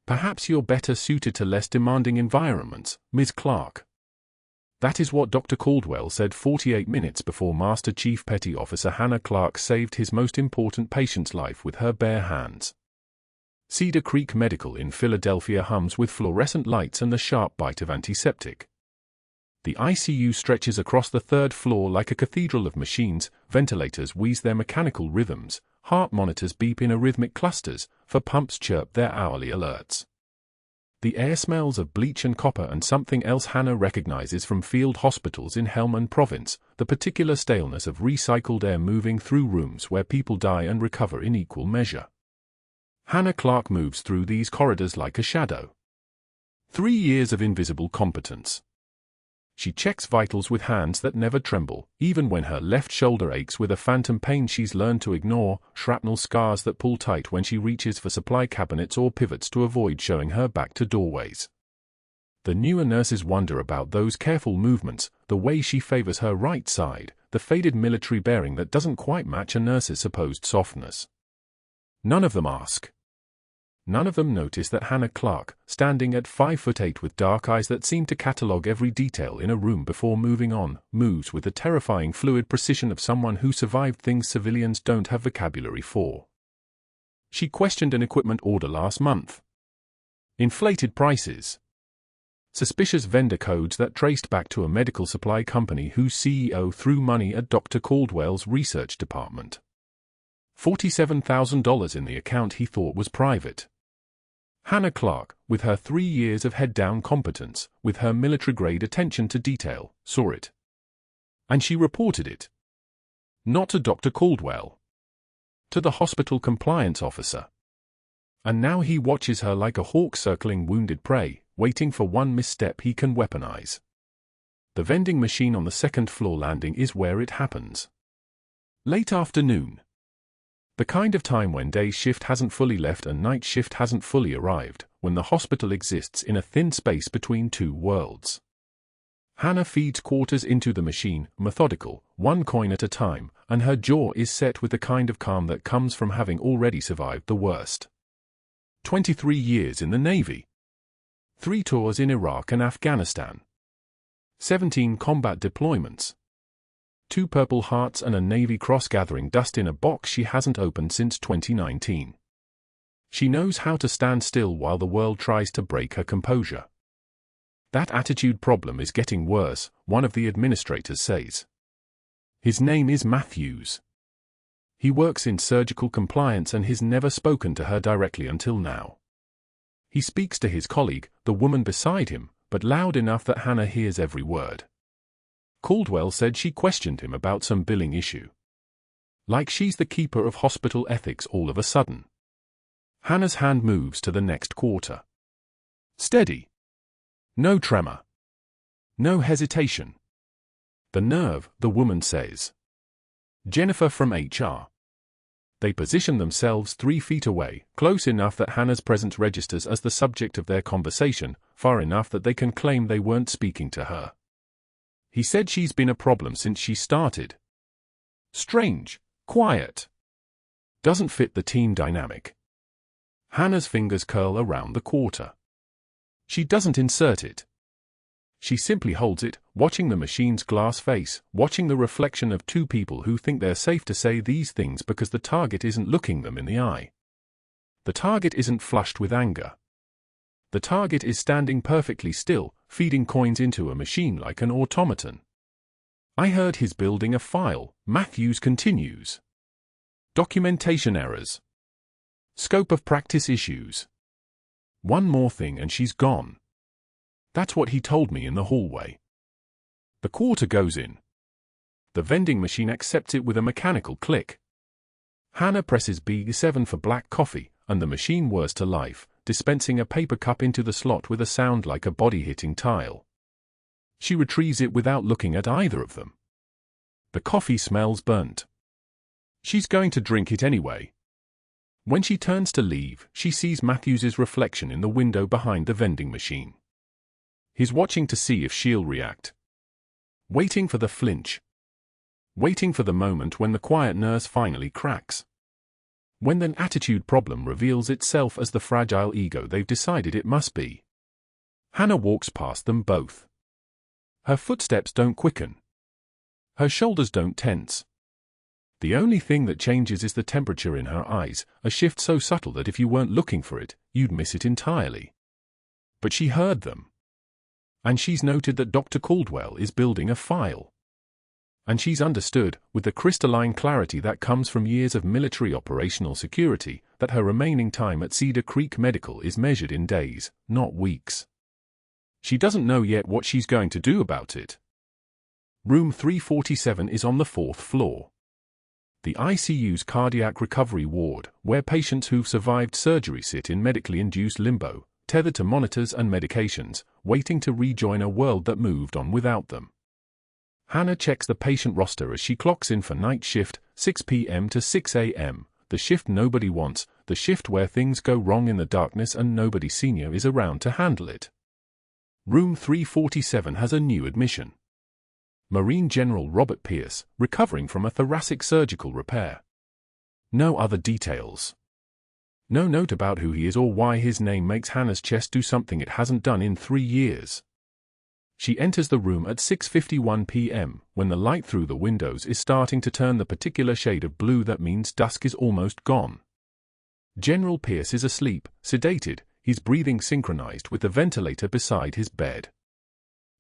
Perhaps you're better suited to less demanding environments, Ms. Clarke. That is what Dr. Caldwell said 48 minutes before Master Chief Petty Officer Hannah Clarke saved his most important patient's life with her bare hands. Cedar Creek Medical in Philadelphia hums with fluorescent lights and the sharp bite of antiseptic. The ICU stretches across the third floor like a cathedral of machines, ventilators wheeze their mechanical rhythms, heart monitors beep in arrhythmic clusters, for pumps chirp their hourly alerts. The air smells of bleach and copper and something else Hannah recognizes from field hospitals in Helmand Province, the particular staleness of recycled air moving through rooms where people die and recover in equal measure. Hannah Clarke moves through these corridors like a shadow. 3 years of invisible competence. She checks vitals with hands that never tremble, even when her left shoulder aches with a phantom pain she's learned to ignore, shrapnel scars that pull tight when she reaches for supply cabinets or pivots to avoid showing her back to doorways. The newer nurses wonder about those careful movements, the way she favors her right side, the faded military bearing that doesn't quite match a nurse's supposed softness. None of them ask. None of them notice that Hannah Clarke, standing at 5'8" with dark eyes that seem to catalogue every detail in a room before moving on, moves with the terrifying fluid precision of someone who survived things civilians don't have vocabulary for. She questioned an equipment order last month. Inflated prices. Suspicious vendor codes that traced back to a medical supply company whose CEO threw money at Dr. Caldwell's research department. $47,000 in the account he thought was private. Hannah Clarke, with her 3 years of head-down competence, with her military-grade attention to detail, saw it. And she reported it. Not to Dr. Caldwell. To the hospital compliance officer. And now he watches her like a hawk circling wounded prey, waiting for one misstep he can weaponize. The vending machine on the second-floor landing is where it happens. Late afternoon. The kind of time when day shift hasn't fully left and night shift hasn't fully arrived, when the hospital exists in a thin space between two worlds. Hannah feeds quarters into the machine, methodical, one coin at a time, and her jaw is set with the kind of calm that comes from having already survived the worst. 23 years in the Navy. 3 tours in Iraq and Afghanistan. 17 combat deployments. 2 Purple Hearts and a Navy Cross gathering dust in a box she hasn't opened since 2019. She knows how to stand still while the world tries to break her composure. That attitude problem is getting worse, one of the administrators says. His name is Matthews. He works in surgical compliance and has never spoken to her directly until now. He speaks to his colleague, the woman beside him, but loud enough that Hannah hears every word. Caldwell said she questioned him about some billing issue. Like she's the keeper of hospital ethics all of a sudden. Hannah's hand moves to the next quarter. Steady. No tremor. No hesitation. The nerve, the woman says. Jennifer from HR. They position themselves 3 feet away, close enough that Hannah's presence registers as the subject of their conversation, far enough that they can claim they weren't speaking to her. He said she's been a problem since she started. Strange, quiet. Doesn't fit the team dynamic. Hannah's fingers curl around the quarter. She doesn't insert it. She simply holds it, watching the machine's glass face, watching the reflection of 2 people who think they're safe to say these things because the target isn't looking them in the eye. The target isn't flushed with anger. The target is standing perfectly still, feeding coins into a machine like an automaton. I heard he's building a file, Matthews continues. Documentation errors. Scope of practice issues. One more thing and she's gone. That's what he told me in the hallway. The quarter goes in. The vending machine accepts it with a mechanical click. Hannah presses B7 for black coffee, and the machine whirs to life, dispensing a paper cup into the slot with a sound like a body hitting tile. She retrieves it without looking at either of them. The coffee smells burnt. She's going to drink it anyway. When she turns to leave, she sees Matthews's reflection in the window behind the vending machine. He's watching to see if she'll react. Waiting for the flinch. Waiting for the moment when the quiet nurse finally cracks. When an attitude problem reveals itself as the fragile ego they've decided it must be. Hannah walks past them both. Her footsteps don't quicken. Her shoulders don't tense. The only thing that changes is the temperature in her eyes, a shift so subtle that if you weren't looking for it, you'd miss it entirely. But she heard them. And she's noted that Dr. Caldwell is building a file. And she's understood, with the crystalline clarity that comes from years of military operational security, that her remaining time at Cedar Creek Medical is measured in days, not weeks. She doesn't know yet what she's going to do about it. Room 347 is on the 4th floor. The ICU's cardiac recovery ward, where patients who've survived surgery sit in medically induced limbo, tethered to monitors and medications, waiting to rejoin a world that moved on without them. Hannah checks the patient roster as she clocks in for night shift, 6 p.m. to 6 a.m., the shift nobody wants, the shift where things go wrong in the darkness and nobody senior is around to handle it. Room 347 has a new admission. Marine General Robert Pierce, recovering from a thoracic surgical repair. No other details. No note about who he is or why his name makes Hannah's chest do something it hasn't done in 3 years. She enters the room at 6:51 p.m., when the light through the windows is starting to turn the particular shade of blue that means dusk is almost gone. General Pierce is asleep, sedated, his breathing synchronized with the ventilator beside his bed.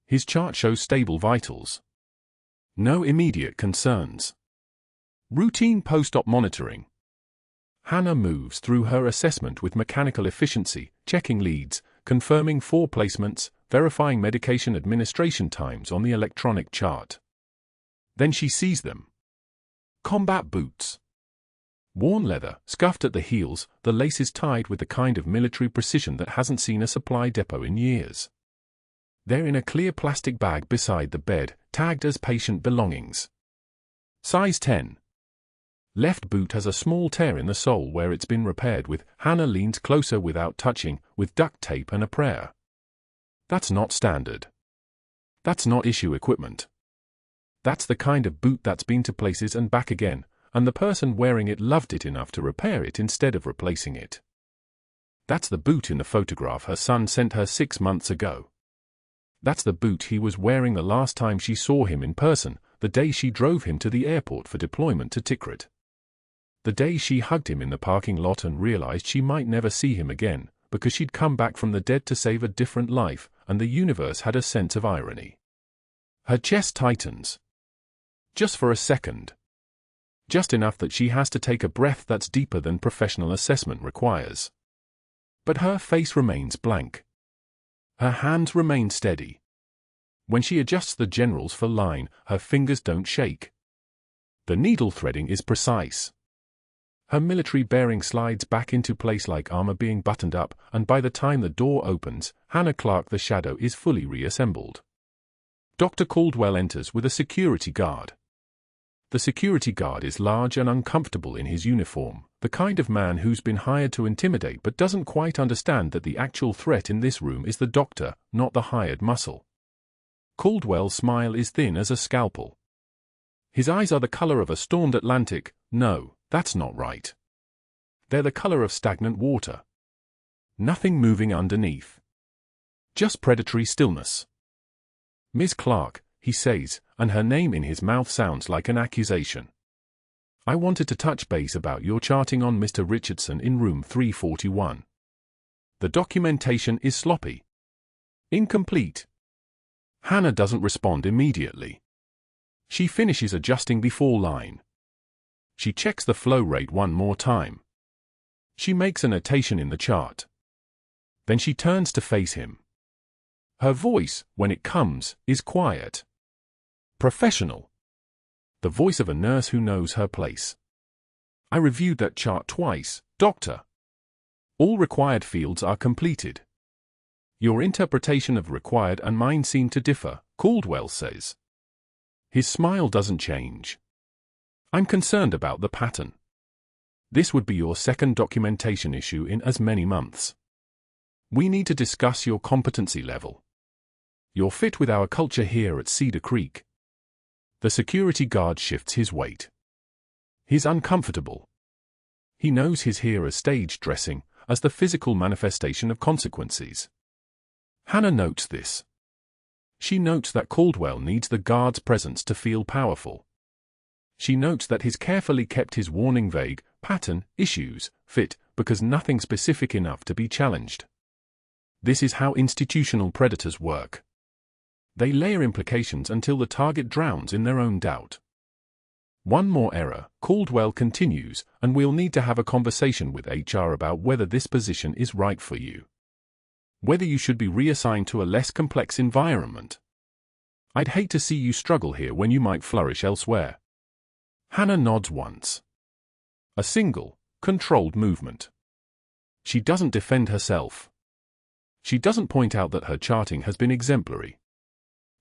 His chart shows stable vitals. No immediate concerns. Routine post-op monitoring. Hannah moves through her assessment with mechanical efficiency, checking leads, confirming 4 placements, verifying medication administration times on the electronic chart. Then she sees them. Combat boots. Worn leather, scuffed at the heels, the laces tied with the kind of military precision that hasn't seen a supply depot in years. They're in a clear plastic bag beside the bed, tagged as patient belongings. Size 10. Left boot has a small tear in the sole where it's been repaired with. Hannah leans closer without touching, with duct tape and a prayer. That's not standard. That's not issue equipment. That's the kind of boot that's been to places and back again, and the person wearing it loved it enough to repair it instead of replacing it. That's the boot in the photograph her son sent her 6 months ago. That's the boot he was wearing the last time she saw him in person, the day she drove him to the airport for deployment to Tikrit. The day she hugged him in the parking lot and realized she might never see him again, because she'd come back from the dead to save a different life, and the universe had a sense of irony. Her chest tightens. Just for a second. Just enough that she has to take a breath that's deeper than professional assessment requires. But her face remains blank. Her hands remain steady. When she adjusts the generals for line, her fingers don't shake. The needle threading is precise. Her military bearing slides back into place like armor being buttoned up, and by the time the door opens, Hannah Clarke the Shadow is fully reassembled. Dr. Caldwell enters with a security guard. The security guard is large and uncomfortable in his uniform, the kind of man who's been hired to intimidate but doesn't quite understand that the actual threat in this room is the doctor, not the hired muscle. Caldwell's smile is thin as a scalpel. His eyes are the color of a stormed Atlantic. No, that's not right. They're the color of stagnant water. Nothing moving underneath. Just predatory stillness. Ms. Clarke, he says, and her name in his mouth sounds like an accusation. I wanted to touch base about your charting on Mr. Richardson in room 341. The documentation is sloppy. Incomplete. Hannah doesn't respond immediately. She finishes adjusting before line. She checks the flow rate one more time. She makes a notation in the chart. Then she turns to face him. Her voice, when it comes, is quiet. Professional. The voice of a nurse who knows her place. I reviewed that chart twice, Doctor. All required fields are completed. Your interpretation of required and mine seem to differ, Caldwell says. His smile doesn't change. I'm concerned about the pattern. This would be your second documentation issue in as many months. We need to discuss your competency level. You're fit with our culture here at Cedar Creek. The security guard shifts his weight. He's uncomfortable. He knows his hearer's stage dressing as the physical manifestation of consequences. Hannah notes this. She notes that Caldwell needs the guard's presence to feel powerful. She notes that he's carefully kept his warning vague, pattern, issues, fit, because nothing specific enough to be challenged. This is how institutional predators work. They layer implications until the target drowns in their own doubt. One more error, Caldwell continues, and we'll need to have a conversation with HR about whether this position is right for you. Whether you should be reassigned to a less complex environment. I'd hate to see you struggle here when you might flourish elsewhere. Hannah nods once. A single, controlled movement. She doesn't defend herself. She doesn't point out that her charting has been exemplary.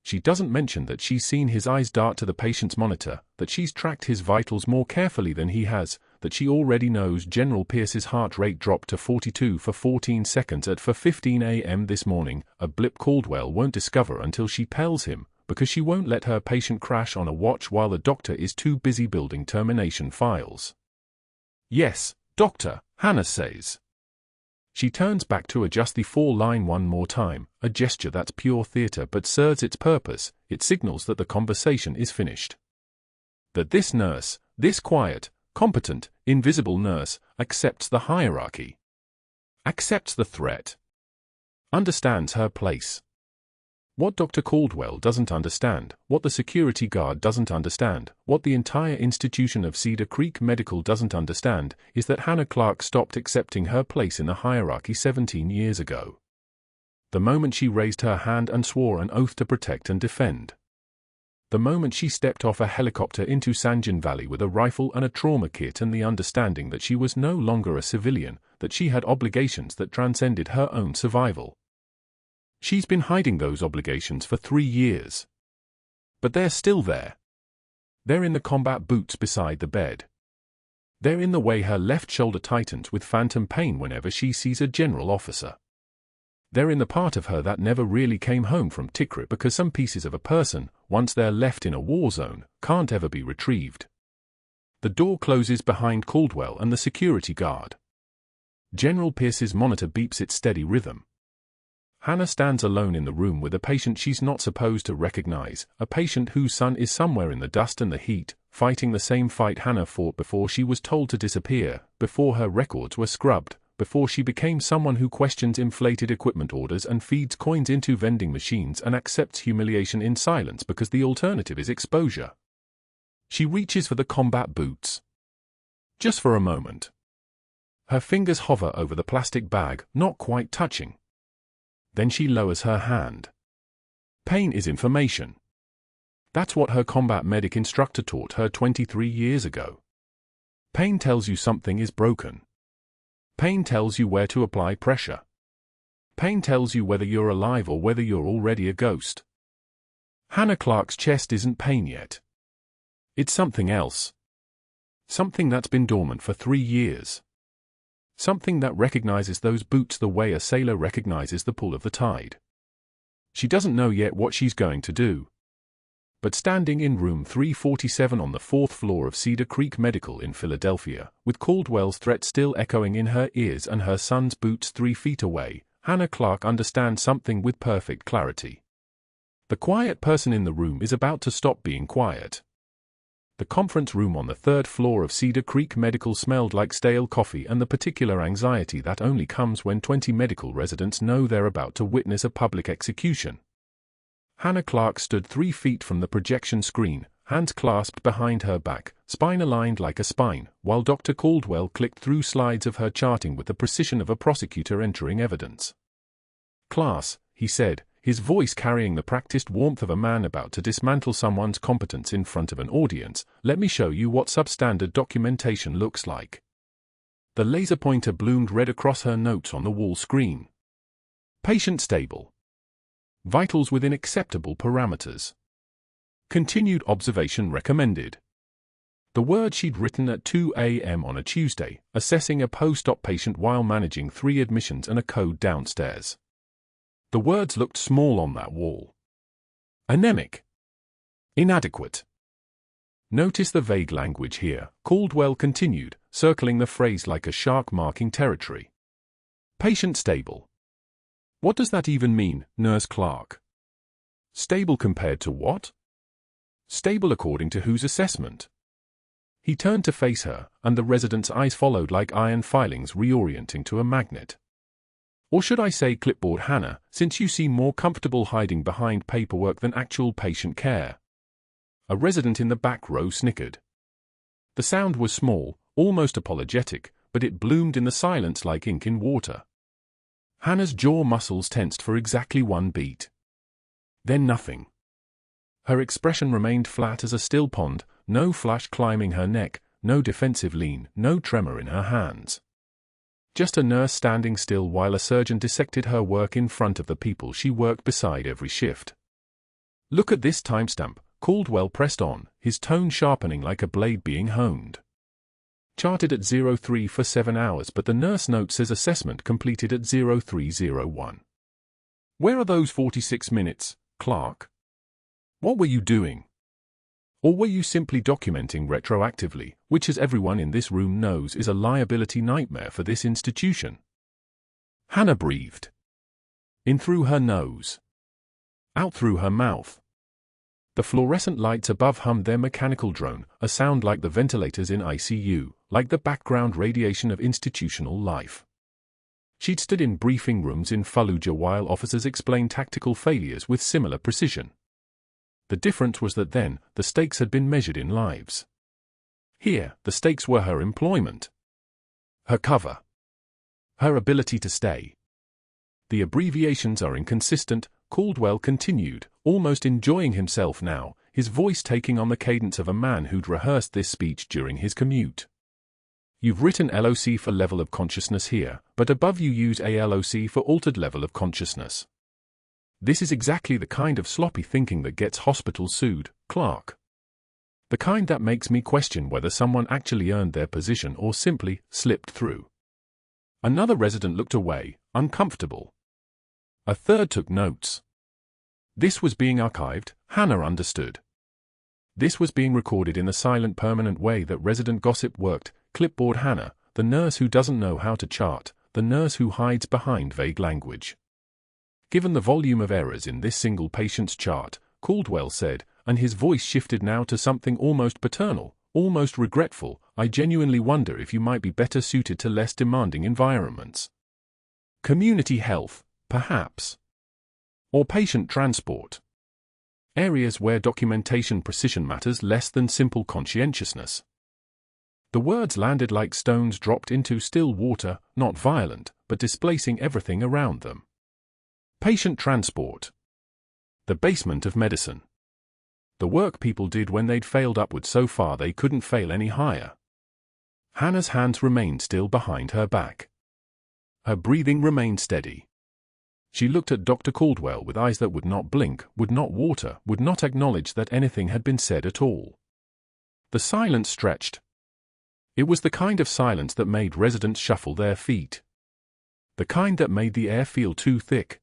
She doesn't mention that she's seen his eyes dart to the patient's monitor, that she's tracked his vitals more carefully than he has, that she already knows General Pierce's heart rate dropped to 42 for 14 seconds at 4:15 a.m. this morning, a blip Caldwell won't discover until she tells him, because she won't let her patient crash on a watch while the doctor is too busy building termination files. Yes, doctor, Hannah says. She turns back to adjust the 4-line one more time, a gesture that's pure theater but serves its purpose. It signals that the conversation is finished. That this nurse, this quiet, competent, invisible nurse, accepts the hierarchy. Accepts the threat. Understands her place. What Dr. Caldwell doesn't understand, what the security guard doesn't understand, what the entire institution of Cedar Creek Medical doesn't understand, is that Hannah Clarke stopped accepting her place in the hierarchy 17 years ago. The moment she raised her hand and swore an oath to protect and defend. The moment she stepped off a helicopter into Sanjan Valley with a rifle and a trauma kit and the understanding that she was no longer a civilian, that she had obligations that transcended her own survival. She's been hiding those obligations for 3 years. But they're still there. They're in the combat boots beside the bed. They're in the way her left shoulder tightens with phantom pain whenever she sees a general officer. They're in the part of her that never really came home from Tikrit because some pieces of a person, once they're left in a war zone, can't ever be retrieved. The door closes behind Caldwell and the security guard. General Pierce's monitor beeps its steady rhythm. Hannah stands alone in the room with a patient she's not supposed to recognize, a patient whose son is somewhere in the dust and the heat, fighting the same fight Hannah fought before she was told to disappear, before her records were scrubbed, before she became someone who questions inflated equipment orders and feeds coins into vending machines and accepts humiliation in silence because the alternative is exposure. She reaches for the combat boots. Just for a moment. Her fingers hover over the plastic bag, not quite touching. Then she lowers her hand. Pain is information. That's what her combat medic instructor taught her 23 years ago. Pain tells you something is broken. Pain tells you where to apply pressure. Pain tells you whether you're alive or whether you're already a ghost. Hannah Clarke's chest isn't pain yet. It's something else. Something that's been dormant for 3 years. Something that recognizes those boots the way a sailor recognizes the pull of the tide. She doesn't know yet what she's going to do. But standing in room 347 on the 4th floor of Cedar Creek Medical in Philadelphia, with Caldwell's threat still echoing in her ears and her son's boots 3 feet away, Hannah Clarke understands something with perfect clarity. The quiet person in the room is about to stop being quiet. The conference room on the 3rd floor of Cedar Creek Medical smelled like stale coffee and the particular anxiety that only comes when 20 medical residents know they're about to witness a public execution. Hannah Clarke stood 3 feet from the projection screen, hands clasped behind her back, spine aligned like a spine, while Dr. Caldwell clicked through slides of her charting with the precision of a prosecutor entering evidence. "Class," he said, his voice carrying the practiced warmth of a man about to dismantle someone's competence in front of an audience, "let me show you what substandard documentation looks like." The laser pointer bloomed red across her notes on the wall screen. Patient stable. Vitals within acceptable parameters. Continued observation recommended. The word she'd written at 2 a.m. on a Tuesday, assessing a post-op patient while managing 3 admissions and a code downstairs. The words looked small on that wall. Anemic. Inadequate. Notice the vague language here, Caldwell continued, circling the phrase like a shark marking territory. Patient stable. What does that even mean, Nurse Clarke? Stable compared to what? Stable according to whose assessment? He turned to face her, and the resident's eyes followed like iron filings reorienting to a magnet. Or should I say clipboard Hannah, since you seem more comfortable hiding behind paperwork than actual patient care. A resident in the back row snickered. The sound was small, almost apologetic, but it bloomed in the silence like ink in water. Hannah's jaw muscles tensed for exactly 1 beat. Then nothing. Her expression remained flat as a still pond, no flash climbing her neck, no defensive lean, no tremor in her hands. Just a nurse standing still while a surgeon dissected her work in front of the people she worked beside every shift. Look at this timestamp, Caldwell pressed on, his tone sharpening like a blade being honed. Charted at 03 for 7 hours, but the nurse note says assessment completed at 0301. Where are those 46 minutes, Clarke? What were you doing? Or were you simply documenting retroactively, which as everyone in this room knows is a liability nightmare for this institution? Hannah breathed. In through her nose. Out through her mouth. The fluorescent lights above hummed their mechanical drone, a sound like the ventilators in ICU, like the background radiation of institutional life. She'd stood in briefing rooms in Fallujah while officers explained tactical failures with similar precision. The difference was that then, the stakes had been measured in lives. Here, the stakes were her employment. Her cover. Her ability to stay. The abbreviations are inconsistent, Caldwell continued, almost enjoying himself now, his voice taking on the cadence of a man who'd rehearsed this speech during his commute. You've written LOC for level of consciousness here, but above you use ALOC for altered level of consciousness. This is exactly the kind of sloppy thinking that gets hospitals sued, Clarke. The kind that makes me question whether someone actually earned their position or simply slipped through. Another resident looked away, uncomfortable. A third took notes. This was being archived, Hannah understood. This was being recorded in the silent permanent way that resident gossip worked, clipboard Hannah, the nurse who doesn't know how to chart, the nurse who hides behind vague language. Given the volume of errors in this single patient's chart, Caldwell said, and his voice shifted now to something almost paternal, almost regretful, I genuinely wonder if you might be better suited to less demanding environments. Community health, perhaps. Or patient transport. Areas where documentation precision matters less than simple conscientiousness. The words landed like stones dropped into still water, not violent, but displacing everything around them. Patient transport. The basement of medicine. The work people did when they'd failed upward so far they couldn't fail any higher. Hannah's hands remained still behind her back. Her breathing remained steady. She looked at Dr. Caldwell with eyes that would not blink, would not water, would not acknowledge that anything had been said at all. The silence stretched. It was the kind of silence that made residents shuffle their feet. The kind that made the air feel too thick.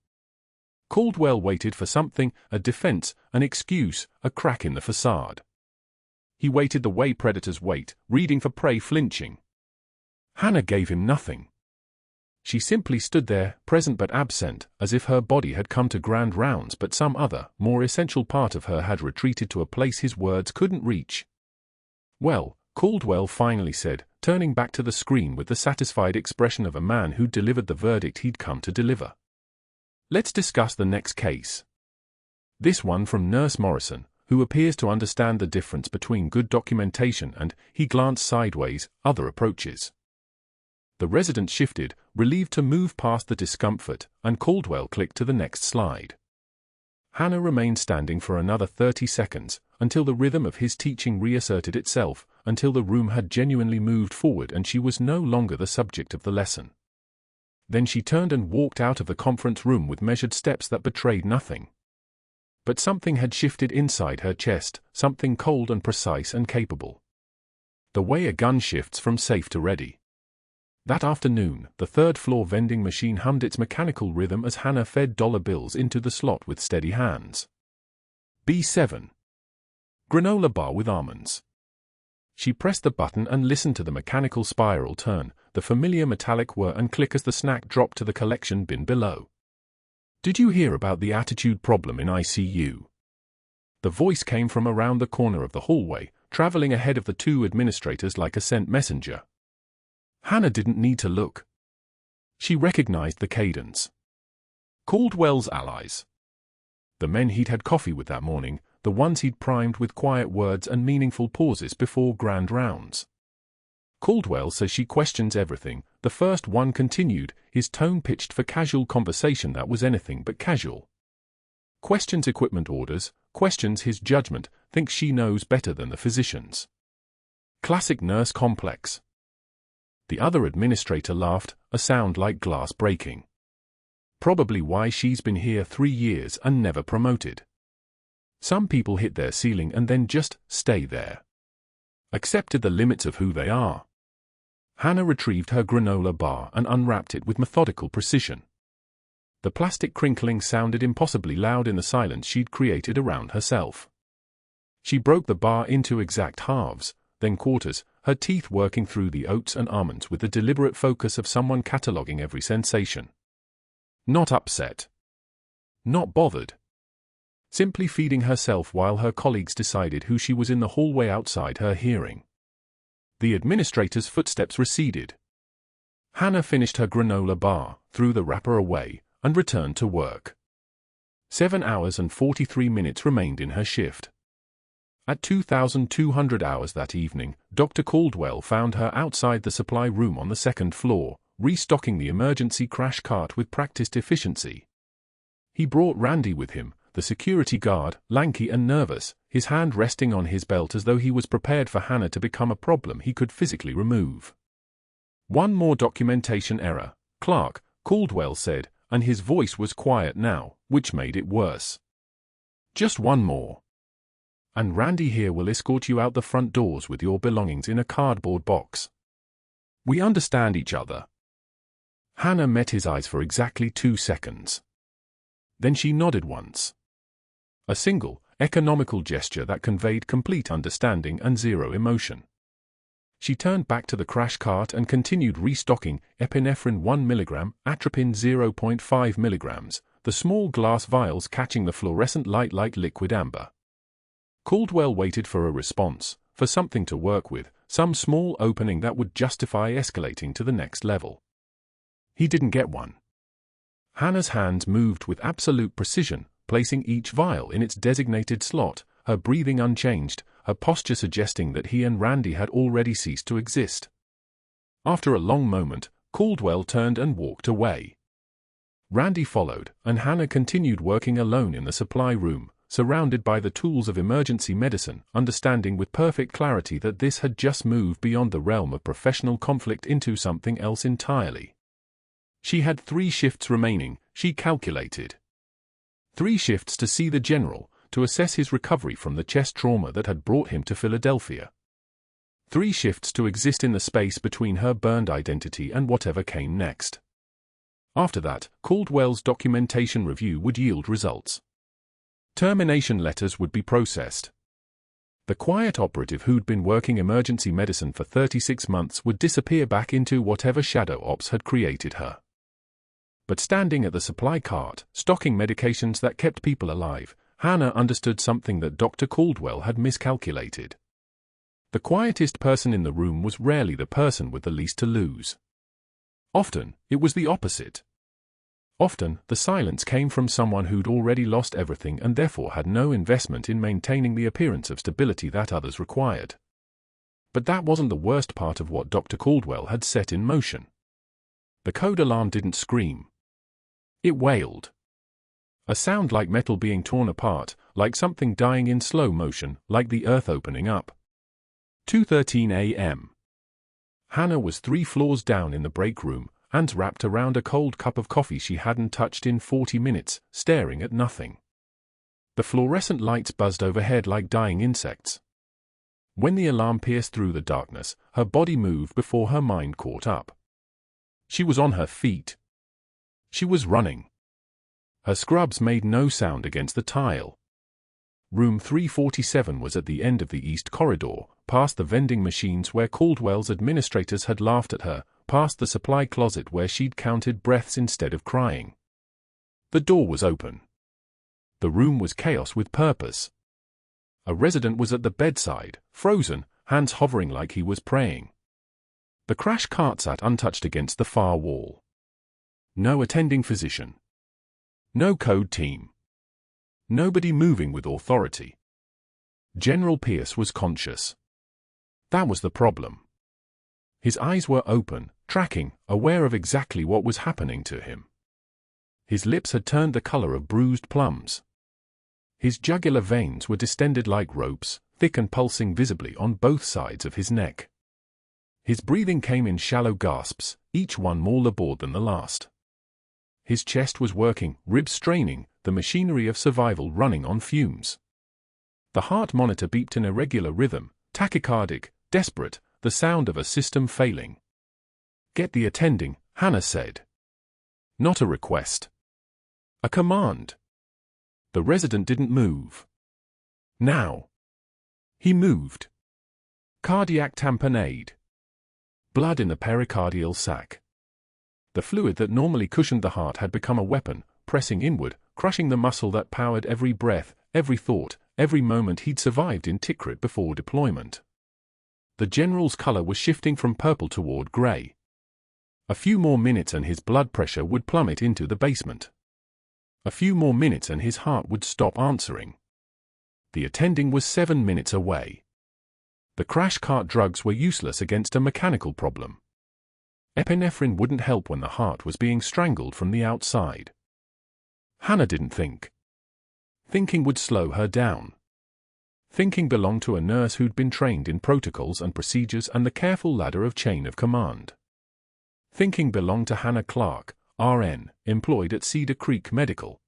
Caldwell waited for something, a defense, an excuse, a crack in the facade. He waited the way predators wait, reading for prey flinching. Hannah gave him nothing. She simply stood there, present but absent, as if her body had come to grand rounds but some other, more essential part of her had retreated to a place his words couldn't reach. Well, Caldwell finally said, turning back to the screen with the satisfied expression of a man who'd delivered the verdict he'd come to deliver. Let's discuss the next case. This one from Nurse Morrison, who appears to understand the difference between good documentation and, he glanced sideways, other approaches. The resident shifted, relieved to move past the discomfort, and Caldwell clicked to the next slide. Hannah remained standing for another 30 seconds, until the rhythm of his teaching reasserted itself, until the room had genuinely moved forward and she was no longer the subject of the lesson. Then she turned and walked out of the conference room with measured steps that betrayed nothing. But something had shifted inside her chest, something cold and precise and capable. The way a gun shifts from safe to ready. That afternoon, the third-floor vending machine hummed its mechanical rhythm as Hannah fed dollar bills into the slot with steady hands. B7. Granola bar with almonds. She pressed the button and listened to the mechanical spiral turn, the familiar metallic whir and click as the snack dropped to the collection bin below. "Did you hear about the attitude problem in ICU?" The voice came from around the corner of the hallway, traveling ahead of the two administrators like a sent messenger. Hannah didn't need to look. She recognized the cadence. Caldwell's allies. The men he'd had coffee with that morning, the ones he'd primed with quiet words and meaningful pauses before grand rounds. "Caldwell says she questions everything," the first one continued, his tone pitched for casual conversation that was anything but casual. "Questions equipment orders, questions his judgment, thinks she knows better than the physicians. Classic nurse complex." The other administrator laughed, a sound like glass breaking. "Probably why she's been here 3 years and never promoted. Some people hit their ceiling and then just stay there. Accepted the limits of who they are." Hannah retrieved her granola bar and unwrapped it with methodical precision. The plastic crinkling sounded impossibly loud in the silence she'd created around herself. She broke the bar into exact halves, then quarters, her teeth working through the oats and almonds with the deliberate focus of someone cataloging every sensation. Not upset. Not bothered. Simply feeding herself while her colleagues decided who she was in the hallway outside her hearing. The administrator's footsteps receded. Hannah finished her granola bar, threw the wrapper away, and returned to work. 7 hours and 43 minutes remained in her shift. At 2,200 hours that evening, Dr. Caldwell found her outside the supply room on the second floor, restocking the emergency crash cart with practiced efficiency. He brought Randy with him, the security guard, lanky and nervous, his hand resting on his belt as though he was prepared for Hannah to become a problem he could physically remove. "One more documentation error, Clarke," Caldwell said, and his voice was quiet now, which made it worse. "Just one more. And Randy here will escort you out the front doors with your belongings in a cardboard box. We understand each other." Hannah met his eyes for exactly 2 seconds. Then she nodded once. A single, economical gesture that conveyed complete understanding and zero emotion. She turned back to the crash cart and continued restocking epinephrine 1 mg, atropine 0.5 mg, the small glass vials catching the fluorescent light like liquid amber. Caldwell waited for a response, for something to work with, some small opening that would justify escalating to the next level. He didn't get one. Hannah's hands moved with absolute precision, placing each vial in its designated slot, her breathing unchanged, her posture suggesting that he and Randy had already ceased to exist. After a long moment, Caldwell turned and walked away. Randy followed, and Hannah continued working alone in the supply room, surrounded by the tools of emergency medicine, understanding with perfect clarity that this had just moved beyond the realm of professional conflict into something else entirely. She had 3 shifts remaining, she calculated. 3 shifts to see the general, to assess his recovery from the chest trauma that had brought him to Philadelphia. 3 shifts to exist in the space between her burned identity and whatever came next. After that, Caldwell's documentation review would yield results. Termination letters would be processed. The quiet operative who'd been working emergency medicine for 36 months would disappear back into whatever shadow ops had created her. But standing at the supply cart, stocking medications that kept people alive, Hannah understood something that Dr. Caldwell had miscalculated. The quietest person in the room was rarely the person with the least to lose. Often, it was the opposite. Often, the silence came from someone who'd already lost everything and therefore had no investment in maintaining the appearance of stability that others required. But that wasn't the worst part of what Dr. Caldwell had set in motion. The code alarm didn't scream. It wailed. A sound like metal being torn apart, like something dying in slow motion, like the earth opening up. 2:13 a.m. Hannah was 3 floors down in the break room, hands wrapped around a cold cup of coffee she hadn't touched in 40 minutes, staring at nothing. The fluorescent lights buzzed overhead like dying insects. When the alarm pierced through the darkness, her body moved before her mind caught up. She was on her feet. She was running. Her scrubs made no sound against the tile. Room 347 was at the end of the east corridor, past the vending machines where Caldwell's administrators had laughed at her, past the supply closet where she'd counted breaths instead of crying. The door was open. The room was chaos with purpose. A resident was at the bedside, frozen, hands hovering like he was praying. The crash cart sat untouched against the far wall. No attending physician. No code team. Nobody moving with authority. General Pierce was conscious. That was the problem. His eyes were open, tracking, aware of exactly what was happening to him. His lips had turned the color of bruised plums. His jugular veins were distended like ropes, thick and pulsing visibly on both sides of his neck. His breathing came in shallow gasps, each one more labored than the last. His chest was working, ribs straining, the machinery of survival running on fumes. The heart monitor beeped in irregular rhythm, tachycardic, desperate, the sound of a system failing. "Get the attending," Hannah said. Not a request. A command. The resident didn't move. Now. He moved. Cardiac tamponade. Blood in the pericardial sac. The fluid that normally cushioned the heart had become a weapon, pressing inward, crushing the muscle that powered every breath, every thought, every moment he'd survived in Tikrit before deployment. The general's color was shifting from purple toward gray. A few more minutes and his blood pressure would plummet into the basement. A few more minutes and his heart would stop answering. The attending was 7 minutes away. The crash cart drugs were useless against a mechanical problem. Epinephrine wouldn't help when the heart was being strangled from the outside. Hannah didn't think. Thinking would slow her down. Thinking belonged to a nurse who'd been trained in protocols and procedures and the careful ladder of chain of command. Thinking belonged to Hannah Clarke, RN, employed at Cedar Creek Medical.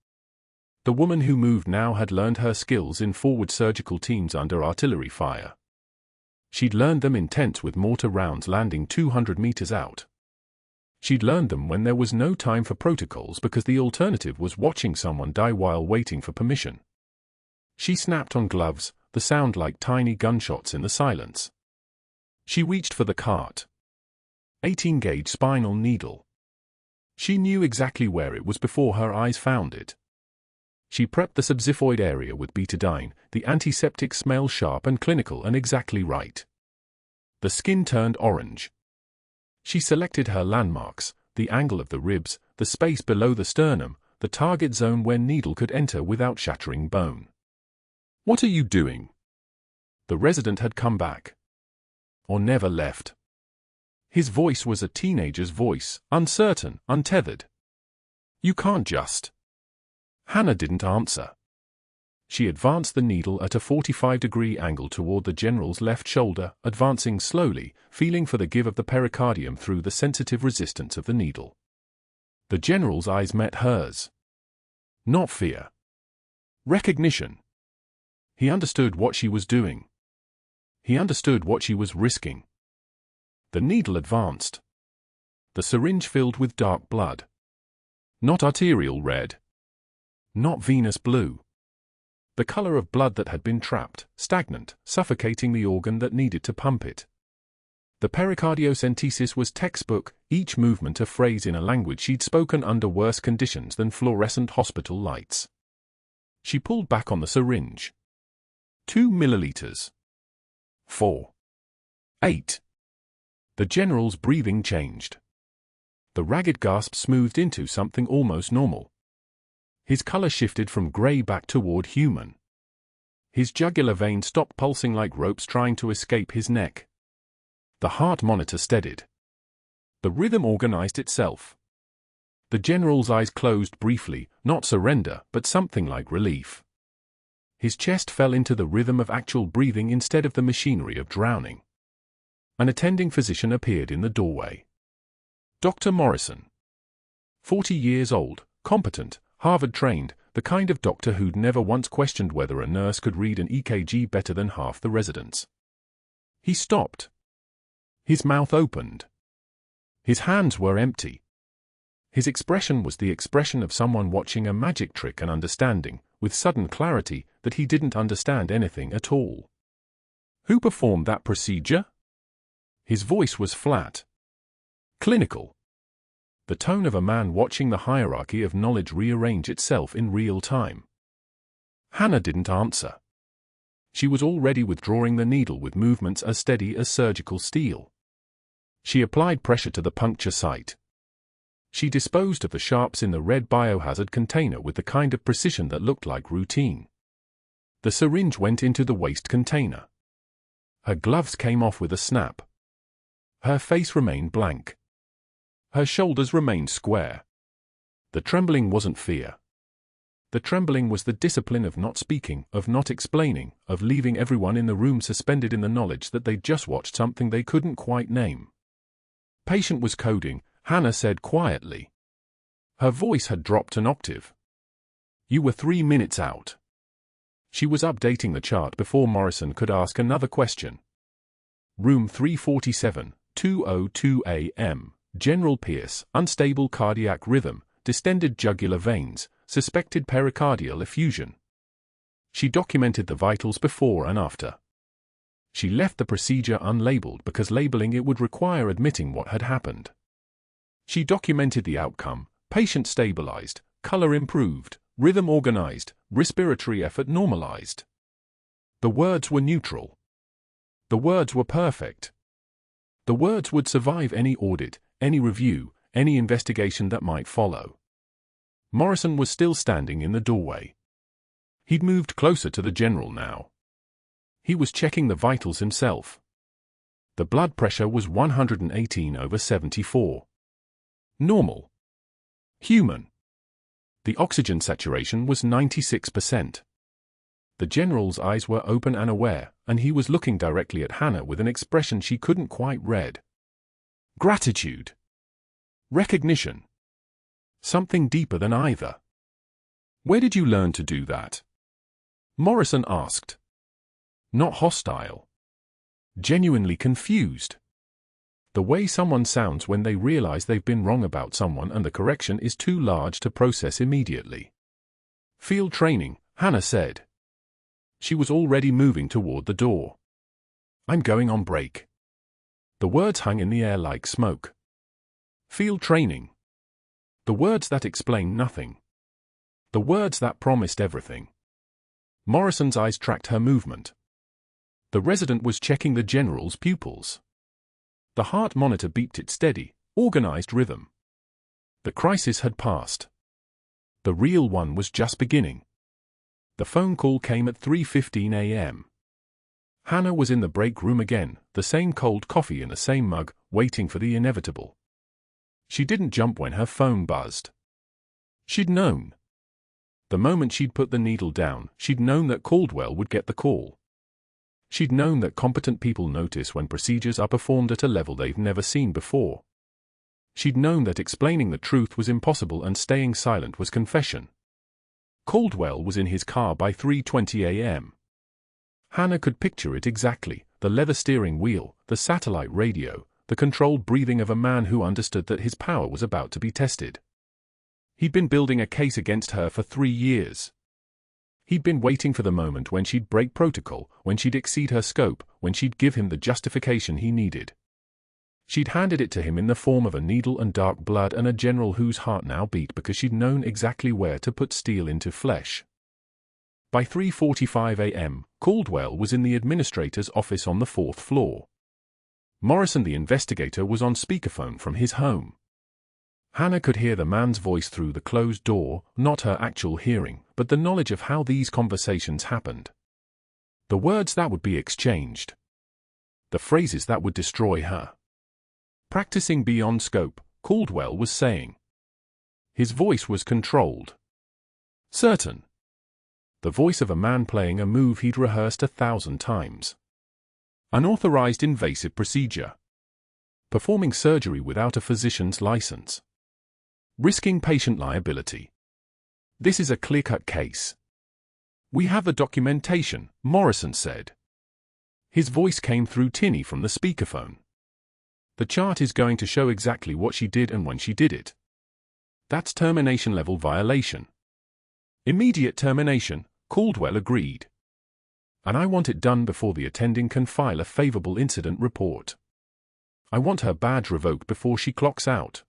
The woman who moved now had learned her skills in forward surgical teams under artillery fire. She'd learned them in tents with mortar rounds landing 200 meters out. She'd learned them when there was no time for protocols because the alternative was watching someone die while waiting for permission. She snapped on gloves, the sound like tiny gunshots in the silence. She reached for the cart. 18-gauge spinal needle. She knew exactly where it was before her eyes found it. She prepped the subxiphoid area with betadine, the antiseptic smell sharp and clinical and exactly right. The skin turned orange. She selected her landmarks, the angle of the ribs, the space below the sternum, the target zone where needle could enter without shattering bone. "What are you doing?" The resident had come back. Or never left. His voice was a teenager's voice, uncertain, untethered. "You can't just." Hannah didn't answer. She advanced the needle at a 45-degree angle toward the general's left shoulder, advancing slowly, feeling for the give of the pericardium through the sensitive resistance of the needle. The general's eyes met hers. Not fear. Recognition. He understood what she was doing. He understood what she was risking. The needle advanced. The syringe filled with dark blood. Not arterial red. Not venous blue. The color of blood that had been trapped, stagnant, suffocating the organ that needed to pump it. The pericardiocentesis was textbook, each movement a phrase in a language she'd spoken under worse conditions than fluorescent hospital lights. She pulled back on the syringe. 2 milliliters. 4. 8. The general's breathing changed. The ragged gasp smoothed into something almost normal. His color shifted from gray back toward human. His jugular vein stopped pulsing like ropes trying to escape his neck. The heart monitor steadied. The rhythm organized itself. The general's eyes closed briefly, not surrender, but something like relief. His chest fell into the rhythm of actual breathing instead of the machinery of drowning. An attending physician appeared in the doorway. Dr. Morrison. 40 years old, competent, Harvard-trained, the kind of doctor who'd never once questioned whether a nurse could read an EKG better than half the residents. He stopped. His mouth opened. His hands were empty. His expression was the expression of someone watching a magic trick and understanding, with sudden clarity, that he didn't understand anything at all. Who performed that procedure? His voice was flat. Clinical. The tone of a man watching the hierarchy of knowledge rearrange itself in real time. Hannah didn't answer. She was already withdrawing the needle with movements as steady as surgical steel. She applied pressure to the puncture site. She disposed of the sharps in the red biohazard container with the kind of precision that looked like routine. The syringe went into the waste container. Her gloves came off with a snap. Her face remained blank. Her shoulders remained square. The trembling wasn't fear. The trembling was the discipline of not speaking, of not explaining, of leaving everyone in the room suspended in the knowledge that they'd just watched something they couldn't quite name. Patient was coding, Hannah said quietly. Her voice had dropped an octave. You were 3 minutes out. She was updating the chart before Morrison could ask another question. Room 347, 2:02 a.m. General Pierce, unstable cardiac rhythm, distended jugular veins, suspected pericardial effusion. She documented the vitals before and after. She left the procedure unlabeled because labeling it would require admitting what had happened. She documented the outcome: patient stabilized, color improved, rhythm organized, respiratory effort normalized. The words were neutral. The words were perfect. The words would survive any audit, any review, any investigation that might follow. Morrison was still standing in the doorway. He'd moved closer to the general now. He was checking the vitals himself. The blood pressure was 118/74. Normal. Human. The oxygen saturation was 96%. The general's eyes were open and aware, and he was looking directly at Hannah with an expression she couldn't quite read. Gratitude. Recognition. Something deeper than either. Where did you learn to do that? Morrison asked. Not hostile. Genuinely confused. The way someone sounds when they realize they've been wrong about someone and the correction is too large to process immediately. Field training, Hannah said. She was already moving toward the door. I'm going on break. The words hung in the air like smoke. Field training. The words that explained nothing. The words that promised everything. Morrison's eyes tracked her movement. The resident was checking the general's pupils. The heart monitor beeped its steady, organized rhythm. The crisis had passed. The real one was just beginning. The phone call came at 3:15 a.m. Hannah was in the break room again, the same cold coffee in the same mug, waiting for the inevitable. She didn't jump when her phone buzzed. She'd known. The moment she'd put the needle down, she'd known that Caldwell would get the call. She'd known that competent people notice when procedures are performed at a level they've never seen before. She'd known that explaining the truth was impossible and staying silent was confession. Caldwell was in his car by 3:20 a.m. Hannah could picture it exactly: the leather steering wheel, the satellite radio, the controlled breathing of a man who understood that his power was about to be tested. He'd been building a case against her for 3 years. He'd been waiting for the moment when she'd break protocol, when she'd exceed her scope, when she'd give him the justification he needed. She'd handed it to him in the form of a needle and dark blood and a general whose heart now beat because she'd known exactly where to put steel into flesh. By 3:45 a.m., Caldwell was in the administrator's office on the 4th floor. Morrison the investigator was on speakerphone from his home. Hannah could hear the man's voice through the closed door, not her actual hearing, but the knowledge of how these conversations happened. The words that would be exchanged. The phrases that would destroy her. Practicing beyond scope, Caldwell was saying. His voice was controlled. Certain. The voice of a man playing a move he'd rehearsed 1,000 times. Unauthorized invasive procedure. Performing surgery without a physician's license. Risking patient liability. This is a clear-cut case. We have the documentation, Morrison said. His voice came through tinny from the speakerphone. The chart is going to show exactly what she did and when she did it. That's termination-level violation. Immediate termination, Caldwell agreed. And I want it done before the attending can file a favorable incident report. I want her badge revoked before she clocks out.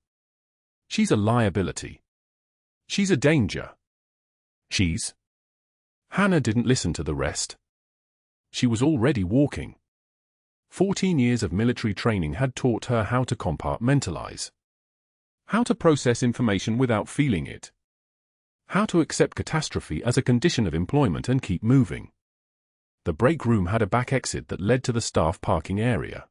She's a liability. She's a danger. Hannah didn't listen to the rest. She was already walking. 14 years of military training had taught her how to compartmentalize. How to process information without feeling it. How to accept catastrophe as a condition of employment and keep moving. The break room had a back exit that led to the staff parking area.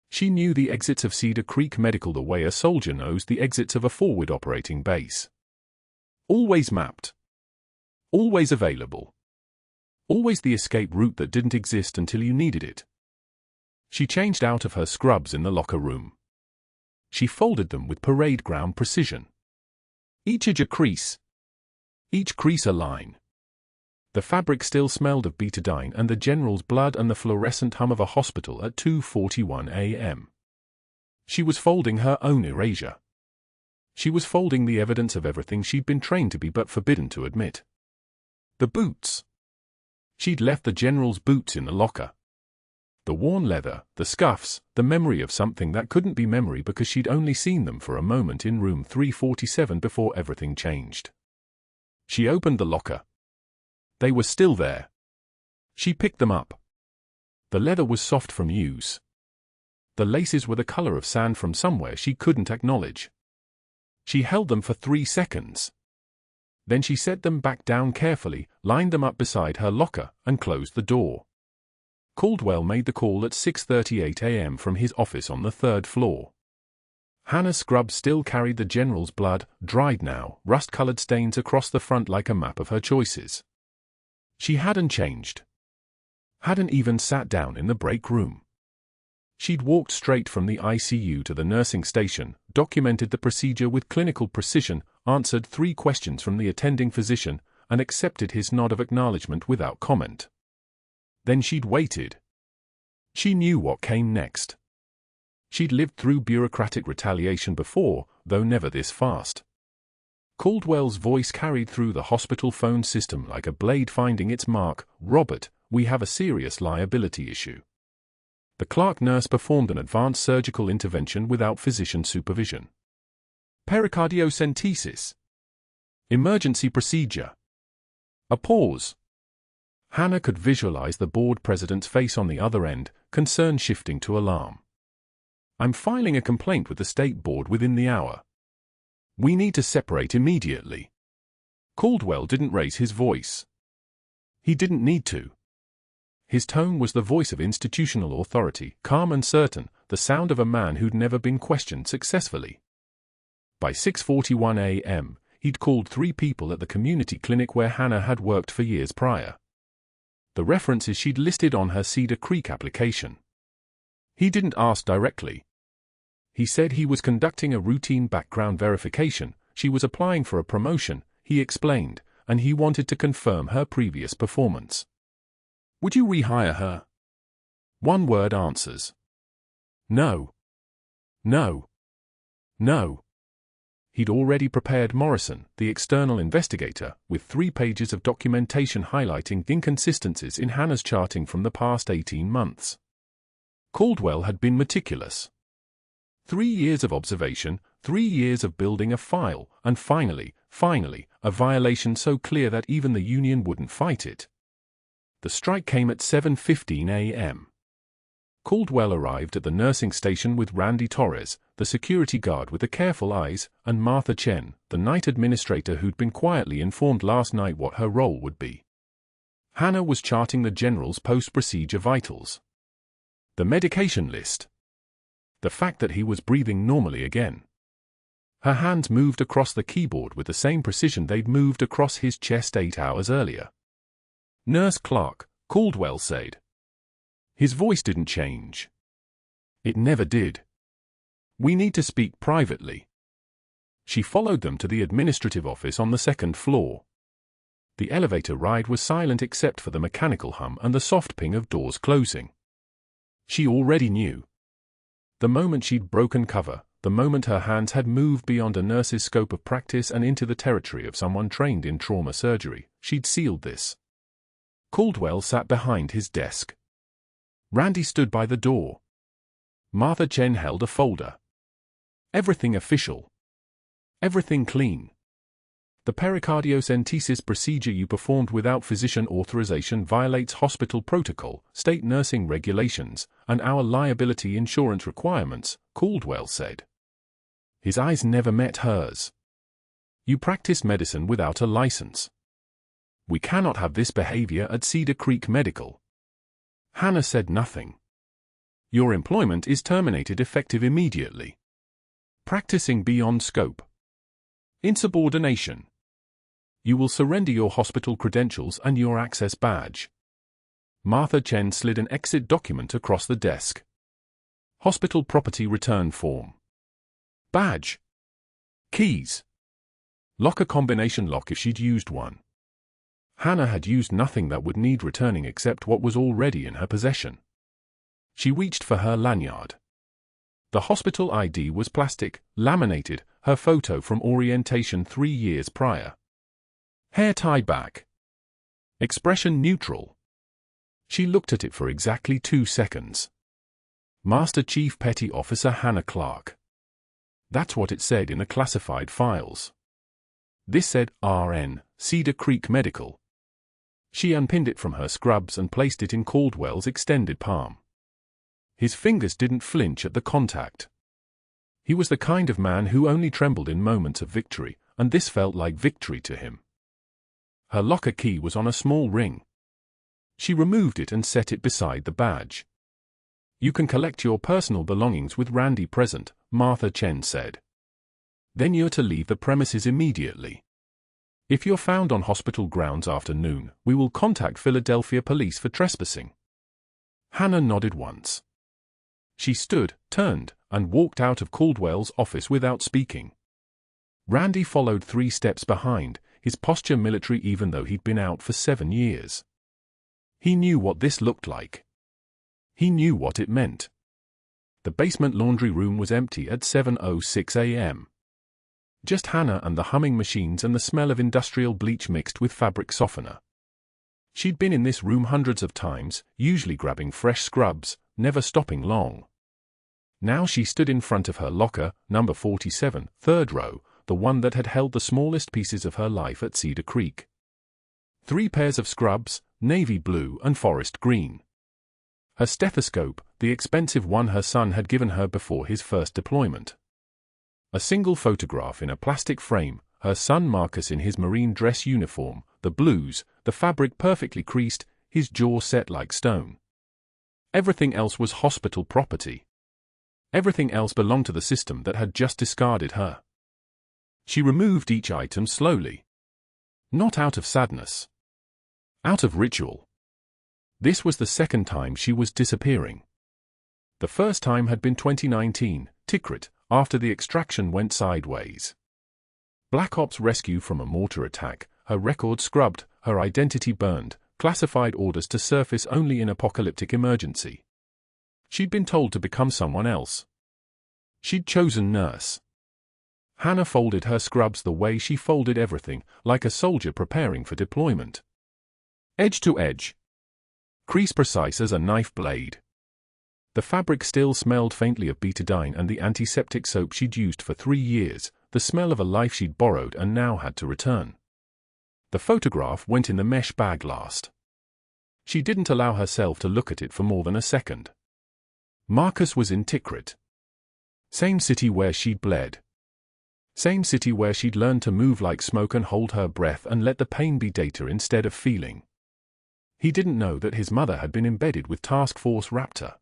She knew the exits of Cedar Creek Medical the way a soldier knows the exits of a forward operating base. Always mapped. Always available. Always the escape route that didn't exist until you needed it. She changed out of her scrubs in the locker room. She folded them with parade ground precision. Each edge a crease. Each crease a line. The fabric still smelled of betadine and the general's blood and the fluorescent hum of a hospital at 2:41 a.m. She was folding her own erasure. She was folding the evidence of everything she'd been trained to be but forbidden to admit. The boots. She'd left the general's boots in the locker. The worn leather, the scuffs, the memory of something that couldn't be memory because she'd only seen them for a moment in room 347 before everything changed. She opened the locker. They were still there. She picked them up. The leather was soft from use. The laces were the color of sand from somewhere she couldn't acknowledge. She held them for 3 seconds. Then she set them back down carefully, lined them up beside her locker, and closed the door. Caldwell made the call at 6:38 a.m. from his office on the 3rd floor. Hannah's scrubs still carried the general's blood, dried now, rust-colored stains across the front like a map of her choices. She hadn't changed. Hadn't even sat down in the break room. She'd walked straight from the ICU to the nursing station, documented the procedure with clinical precision, answered 3 questions from the attending physician, and accepted his nod of acknowledgement without comment. Then she'd waited. She knew what came next. She'd lived through bureaucratic retaliation before, though never this fast. Caldwell's voice carried through the hospital phone system like a blade finding its mark. "Robert, we have a serious liability issue." The Clarke nurse performed an advanced surgical intervention without physician supervision. Pericardiocentesis. Emergency procedure. A pause. Hannah could visualize the board president's face on the other end, concern shifting to alarm. "I'm filing a complaint with the state board within the hour. We need to separate immediately." Caldwell didn't raise his voice. He didn't need to. His tone was the voice of institutional authority, calm and certain, the sound of a man who'd never been questioned successfully. By 6:41 a.m., he'd called 3 people at the community clinic where Hannah had worked for years prior. The references she'd listed on her Cedar Creek application. He didn't ask directly. He said he was conducting a routine background verification, she was applying for a promotion, he explained, and he wanted to confirm her previous performance. "Would you rehire her?" 1-word answers. No. No. No. He'd already prepared Morrison, the external investigator, with 3 pages of documentation highlighting inconsistencies in Hannah's charting from the past 18 months. Caldwell had been meticulous. 3 years of observation, 3 years of building a file, and finally, a violation so clear that even the union wouldn't fight it. The strike came at 7:15 a.m. Caldwell arrived at the nursing station with Randy Torres, the security guard with the careful eyes, and Martha Chen, the night administrator who'd been quietly informed last night what her role would be. Hannah was charting the general's post-procedure vitals. The medication list. The fact that he was breathing normally again. Her hands moved across the keyboard with the same precision they'd moved across his chest 8 hours earlier. "Nurse Clarke," Caldwell said. His voice didn't change. It never did. "We need to speak privately." She followed them to the administrative office on the 2nd floor. The elevator ride was silent except for the mechanical hum and the soft ping of doors closing. She already knew. The moment she'd broken cover, the moment her hands had moved beyond a nurse's scope of practice and into the territory of someone trained in trauma surgery, she'd sealed this. Caldwell sat behind his desk. Randy stood by the door. Martha Chen held a folder. Everything official. Everything clean. The pericardiocentesis procedure you performed without physician authorization violates hospital protocol, state nursing regulations, and our liability insurance requirements, Caldwell said. His eyes never met hers. You practice medicine without a license. We cannot have this behavior at Cedar Creek Medical. Hannah said nothing. Your employment is terminated effective immediately. Practicing beyond scope. Insubordination. You will surrender your hospital credentials and your access badge. Martha Chen slid an exit document across the desk. Hospital property return form. Badge. Keys. Locker combination lock if she'd used one. Hannah had used nothing that would need returning except what was already in her possession. She reached for her lanyard. The hospital ID was plastic, laminated, her photo from orientation 3 years prior. Hair tied back. Expression neutral. She looked at it for exactly 2 seconds. Master Chief Petty Officer Hannah Clarke. That's what it said in the classified files. This said RN, Cedar Creek Medical. She unpinned it from her scrubs and placed it in Caldwell's extended palm. His fingers didn't flinch at the contact. He was the kind of man who only trembled in moments of victory, and this felt like victory to him. Her locker key was on a small ring. She removed it and set it beside the badge. You can collect your personal belongings with Randy present, Martha Chen said. Then you're to leave the premises immediately. If you're found on hospital grounds after noon, we will contact Philadelphia police for trespassing. Hannah nodded once. She stood, turned, and walked out of Caldwell's office without speaking. Randy followed 3 steps behind, his posture military even though he'd been out for 7 years. He knew what this looked like. He knew what it meant. The basement laundry room was empty at 7:06 a.m. Just Hannah and the humming machines and the smell of industrial bleach mixed with fabric softener. She'd been in this room hundreds of times, usually grabbing fresh scrubs, never stopping long. Now she stood in front of her locker, number 47, 3rd row, the one that had held the smallest pieces of her life at Cedar Creek. 3 pairs of scrubs, navy blue and forest green. Her stethoscope, the expensive one her son had given her before his first deployment. A single photograph in a plastic frame, her son Marcus in his marine dress uniform, the blues, the fabric perfectly creased, his jaw set like stone. Everything else was hospital property. Everything else belonged to the system that had just discarded her. She removed each item slowly. Not out of sadness. Out of ritual. This was the second time she was disappearing. The first time had been 2019, Tikrit, after the extraction went sideways. Black Ops rescue from a mortar attack, her record scrubbed, her identity burned, classified orders to surface only in apocalyptic emergency. She'd been told to become someone else. She'd chosen nurse. Hannah folded her scrubs the way she folded everything, like a soldier preparing for deployment. Edge to edge. Crease precise as a knife blade. The fabric still smelled faintly of betadine and the antiseptic soap she'd used for 3 years, the smell of a life she'd borrowed and now had to return. The photograph went in the mesh bag last. She didn't allow herself to look at it for more than a second. Marcus was in Tikrit. Same city where she'd bled. Same city where she'd learned to move like smoke and hold her breath and let the pain be data instead of feeling. He didn't know that his mother had been embedded with Task Force Raptor.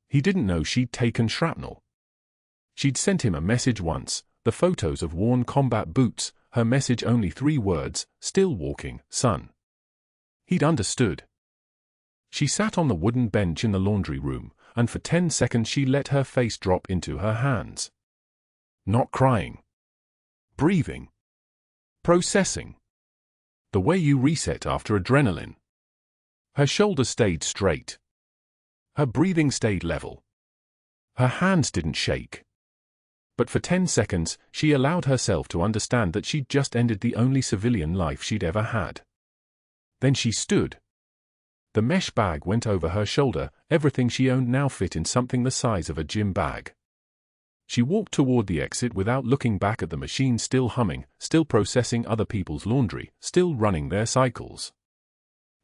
He didn't know she'd taken shrapnel. She'd sent him a message once, the photos of worn combat boots, her message only 3 words, still walking, son. He'd understood. She sat on the wooden bench in the laundry room, and for 10 seconds she let her face drop into her hands. Not crying. Breathing. Processing. The way you reset after adrenaline. Her shoulders stayed straight. Her breathing stayed level. Her hands didn't shake. But for 10 seconds, she allowed herself to understand that she'd just ended the only civilian life she'd ever had. Then she stood, The mesh bag went over her shoulder, everything she owned now fit in something the size of a gym bag. She walked toward the exit without looking back at the machine still humming, still processing other people's laundry, still running their cycles.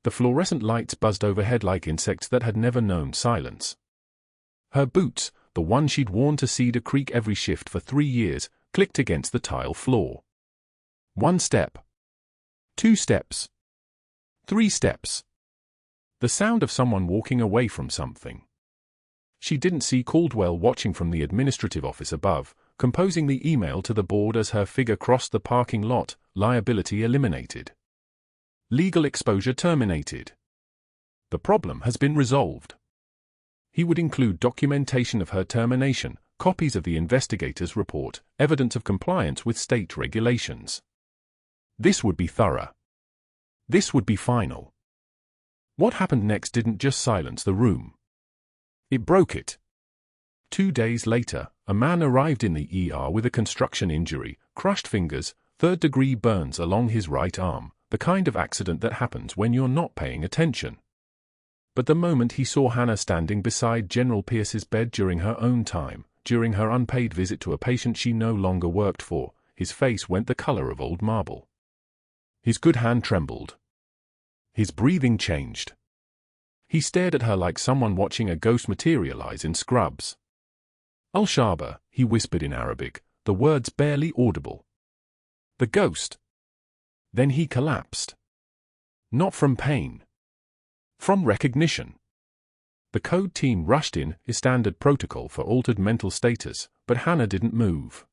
The fluorescent lights buzzed overhead like insects that had never known silence. Her boots, the one she'd worn to Cedar Creek every shift for 3 years, clicked against the tile floor. 1 step. 2 steps. 3 steps. The sound of someone walking away from something. She didn't see Caldwell watching from the administrative office above, composing the email to the board as her figure crossed the parking lot, liability eliminated. Legal exposure terminated. The problem has been resolved. He would include documentation of her termination, copies of the investigator's report, evidence of compliance with state regulations. This would be thorough. This would be final. What happened next didn't just silence the room. It broke it. 2 days later, a man arrived in the ER with a construction injury, crushed fingers, third-degree burns along his right arm, the kind of accident that happens when you're not paying attention. But the moment he saw Hannah standing beside General Pierce's bed during her own time, during her unpaid visit to a patient she no longer worked for, his face went the color of old marble. His good hand trembled. His breathing changed. He stared at her like someone watching a ghost materialize in Scrubs. Al-Shaba, he whispered in Arabic, the words barely audible. The ghost. Then he collapsed. Not from pain. From recognition. The code team rushed in, a standard protocol for altered mental status, but Hannah didn't move.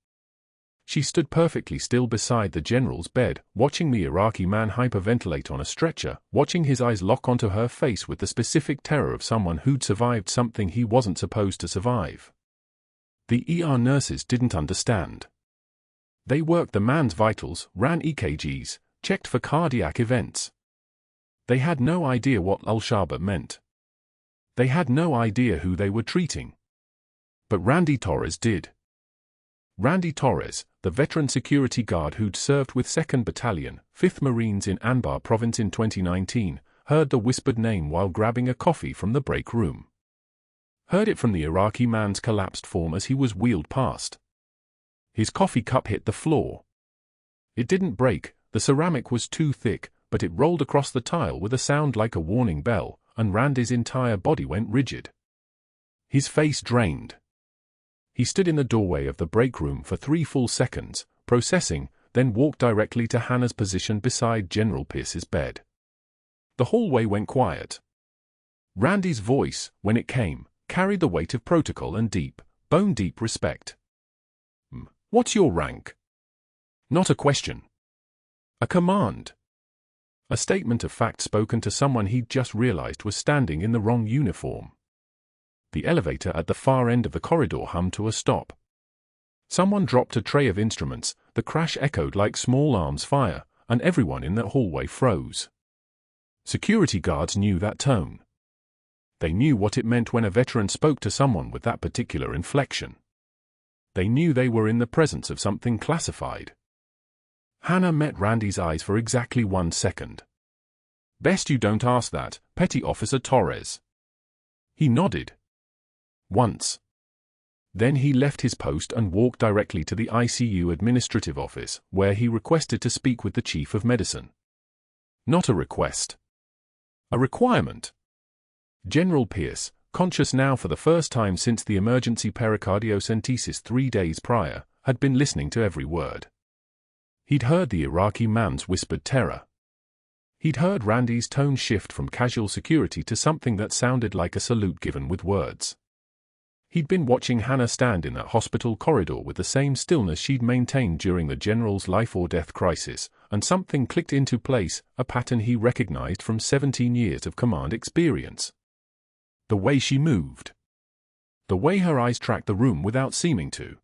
She stood perfectly still beside the general's bed, watching the Iraqi man hyperventilate on a stretcher, watching his eyes lock onto her face with the specific terror of someone who'd survived something he wasn't supposed to survive. The ER nurses didn't understand. They worked the man's vitals, ran EKGs, checked for cardiac events. They had no idea what Al-Shaba meant. They had no idea who they were treating. But Randy Torres did. Randy Torres, the veteran security guard who'd served with 2nd Battalion, 5th Marines in Anbar Province in 2019, heard the whispered name while grabbing a coffee from the break room. Heard it from the Iraqi man's collapsed form as he was wheeled past. His coffee cup hit the floor. It didn't break, the ceramic was too thick, but it rolled across the tile with a sound like a warning bell, and Randy's entire body went rigid. His face drained. He stood in the doorway of the break room for 3 full seconds, processing, then walked directly to Hannah's position beside General Pierce's bed. The hallway went quiet. Randy's voice, when it came, carried the weight of protocol and deep, bone-deep respect. What's your rank? Not a question. A command. A statement of fact spoken to someone he'd just realized was standing in the wrong uniform. The elevator at the far end of the corridor hummed to a stop. Someone dropped a tray of instruments, the crash echoed like small arms fire, and everyone in the hallway froze. Security guards knew that tone. They knew what it meant when a veteran spoke to someone with that particular inflection. They knew they were in the presence of something classified. Hannah met Randy's eyes for exactly 1 second. Best you don't ask that, Petty Officer Torres. He nodded. Once. Then he left his post and walked directly to the ICU administrative office, where he requested to speak with the chief of medicine. Not a request. A requirement. General Pierce, conscious now for the first time since the emergency pericardiocentesis 3 days prior, had been listening to every word. He'd heard the Iraqi man's whispered terror. He'd heard Randy's tone shift from casual security to something that sounded like a salute given with words. He'd been watching Hannah stand in that hospital corridor with the same stillness she'd maintained during the general's life-or-death crisis, and something clicked into place, a pattern he recognized from 17 years of command experience. The way she moved. The way her eyes tracked the room without seeming to.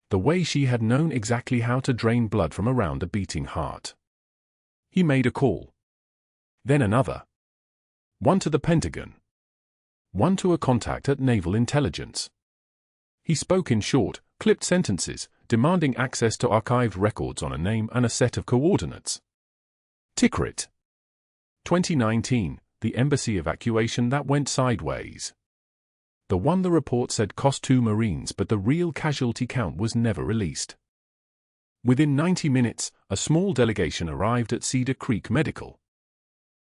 The way she had known exactly how to drain blood from around a beating heart. He made a call. Then another. One to the Pentagon. One to a contact at Naval Intelligence. He spoke in short, clipped sentences, demanding access to archived records on a name and a set of coordinates. Tikrit. 2019, the embassy evacuation that went sideways. The one the report said cost 2 Marines, but the real casualty count was never released. Within 90 minutes, a small delegation arrived at Cedar Creek Medical.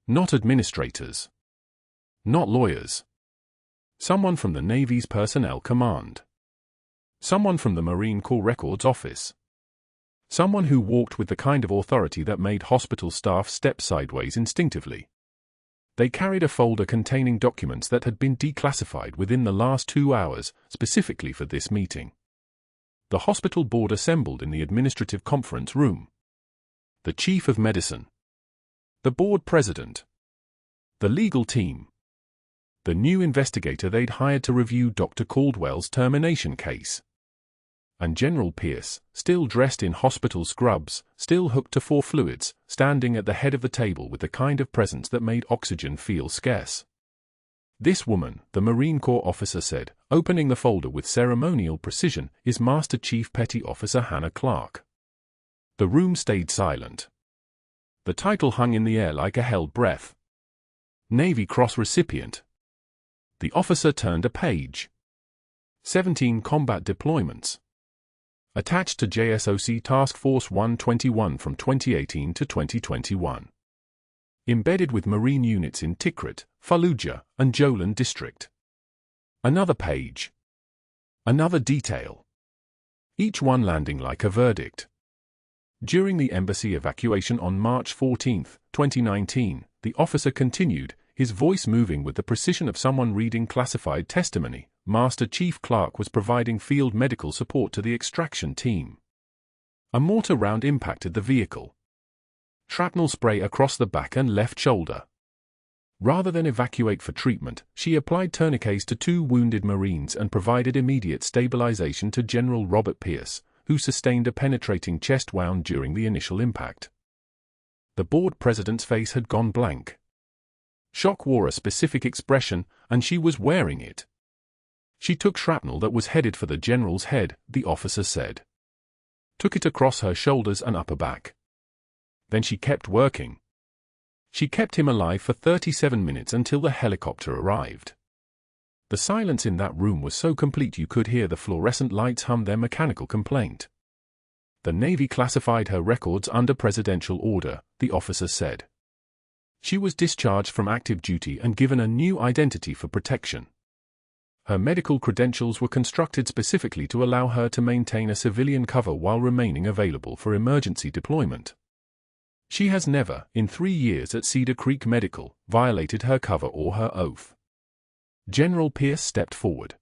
Not administrators. Not lawyers. Someone from the Navy's Personnel Command. Someone from the Marine Corps Records Office. Someone who walked with the kind of authority that made hospital staff step sideways instinctively. They carried a folder containing documents that had been declassified within the last 2 hours, specifically for this meeting. The hospital board assembled in the administrative conference room. The chief of medicine. The board president. The legal team. The new investigator they'd hired to review Dr. Caldwell's termination case. And General Pierce, still dressed in hospital scrubs, still hooked to 4 fluids, standing at the head of the table with the kind of presence that made oxygen feel scarce. This woman, the Marine Corps officer said, opening the folder with ceremonial precision, is Master Chief Petty Officer Hannah Clarke. The room stayed silent. The title hung in the air like a held breath. Navy Cross recipient. The officer turned a page. 17 combat deployments. Attached to JSOC Task Force 121 from 2018 to 2021. Embedded with Marine units in Tikrit, Fallujah, and Jolan District. Another page. Another detail. Each one landing like a verdict. During the embassy evacuation on March 14, 2019, the officer continued, his voice moving with the precision of someone reading classified testimony. Master Chief Clarke was providing field medical support to the extraction team. A mortar round impacted the vehicle. Shrapnel spray across the back and left shoulder. Rather than evacuate for treatment, she applied tourniquets to 2 wounded Marines and provided immediate stabilization to General Robert Pierce, who sustained a penetrating chest wound during the initial impact. The board president's face had gone blank. Shock wore a specific expression, and she was wearing it. She took shrapnel that was headed for the general's head, the officer said. Took it across her shoulders and upper back. Then she kept working. She kept him alive for 37 minutes until the helicopter arrived. The silence in that room was so complete you could hear the fluorescent lights hum their mechanical complaint. The Navy classified her records under presidential order, the officer said. She was discharged from active duty and given a new identity for protection. Her medical credentials were constructed specifically to allow her to maintain a civilian cover while remaining available for emergency deployment. She has never, in 3 years at Cedar Creek Medical, violated her cover or her oath. General Pierce stepped forward.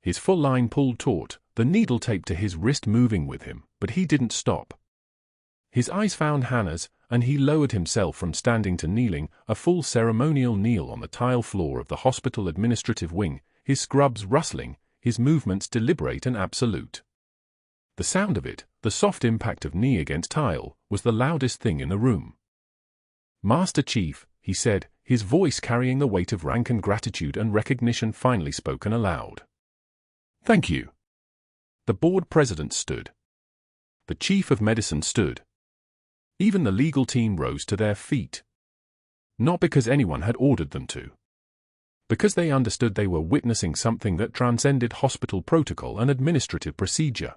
His full line pulled taut, the needle taped to his wrist moving with him, but he didn't stop. His eyes found Hannah's, and he lowered himself from standing to kneeling, a full ceremonial kneel on the tile floor of the hospital administrative wing, his scrubs rustling, his movements deliberate and absolute. The sound of it, the soft impact of knee against tile, was the loudest thing in the room. Master Chief, he said, his voice carrying the weight of rank and gratitude and recognition finally spoken aloud. Thank you. The board president stood. The chief of medicine stood. Even the legal team rose to their feet. Not because anyone had ordered them to. Because they understood they were witnessing something that transcended hospital protocol and administrative procedure.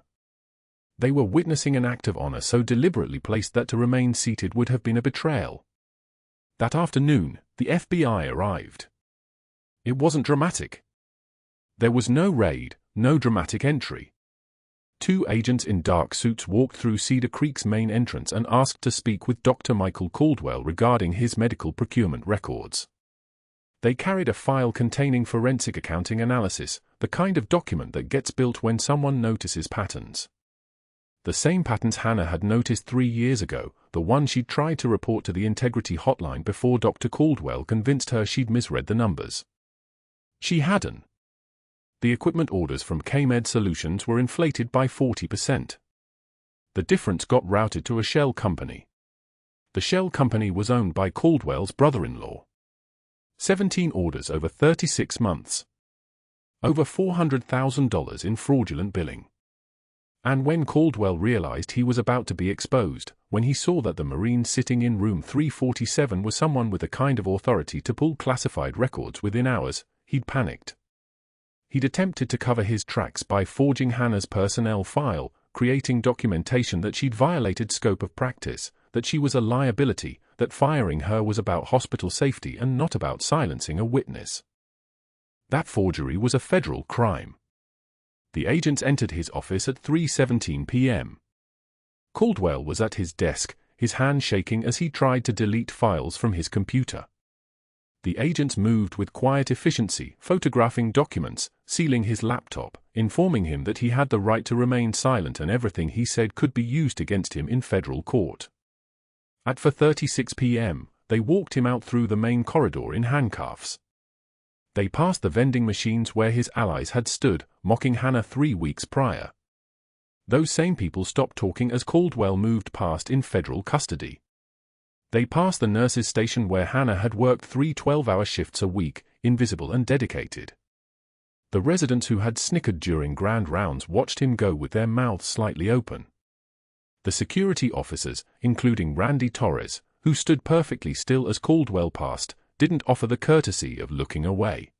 They were witnessing an act of honor so deliberately placed that to remain seated would have been a betrayal. That afternoon, the FBI arrived. It wasn't dramatic. There was no raid, no dramatic entry. 2 agents in dark suits walked through Cedar Creek's main entrance and asked to speak with Dr. Michael Caldwell regarding his medical procurement records. They carried a file containing forensic accounting analysis, the kind of document that gets built when someone notices patterns. The same patterns Hannah had noticed 3 years ago, the one she'd tried to report to the integrity hotline before Dr. Caldwell convinced her she'd misread the numbers. She hadn't. The equipment orders from K-Med Solutions were inflated by 40%. The difference got routed to a shell company. The shell company was owned by Caldwell's brother-in-law. 17 orders over 36 months. Over $400,000 in fraudulent billing. And when Caldwell realized he was about to be exposed, when he saw that the Marine sitting in room 347 was someone with the kind of authority to pull classified records within hours, he'd panicked. He'd attempted to cover his tracks by forging Hannah's personnel file, creating documentation that she'd violated scope of practice, that she was a liability, that firing her was about hospital safety and not about silencing a witness. That forgery was a federal crime. The agents entered his office at 3:17 p.m. Caldwell was at his desk, his hand shaking as he tried to delete files from his computer. The agents moved with quiet efficiency, photographing documents, sealing his laptop, informing him that he had the right to remain silent and everything he said could be used against him in federal court. At 4:36 p.m., they walked him out through the main corridor in handcuffs. They passed the vending machines where his allies had stood, mocking Hannah 3 weeks prior. Those same people stopped talking as Caldwell moved past in federal custody. They passed the nurses' station where Hannah had worked 3 12-hour shifts a week, invisible and dedicated. The residents who had snickered during grand rounds watched him go with their mouths slightly open. The security officers, including Randy Torres, who stood perfectly still as Caldwell passed, didn't offer the courtesy of looking away.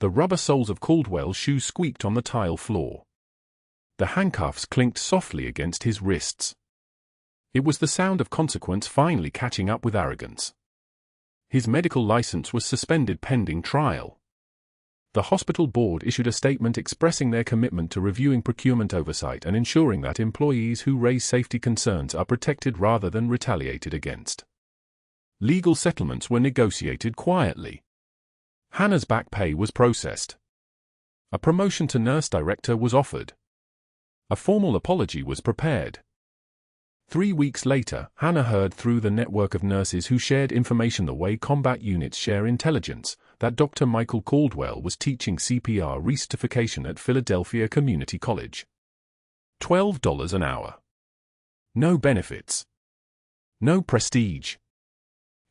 The rubber soles of Caldwell's shoes squeaked on the tile floor. The handcuffs clinked softly against his wrists. It was the sound of consequence finally catching up with arrogance. His medical license was suspended pending trial. The hospital board issued a statement expressing their commitment to reviewing procurement oversight and ensuring that employees who raise safety concerns are protected rather than retaliated against. Legal settlements were negotiated quietly. Hannah's back pay was processed. A promotion to nurse director was offered. A formal apology was prepared. 3 weeks later, Hannah heard through the network of nurses who shared information the way combat units share intelligence, that Dr. Michael Caldwell was teaching CPR recertification at Philadelphia Community College. $12 an hour. No benefits. No prestige.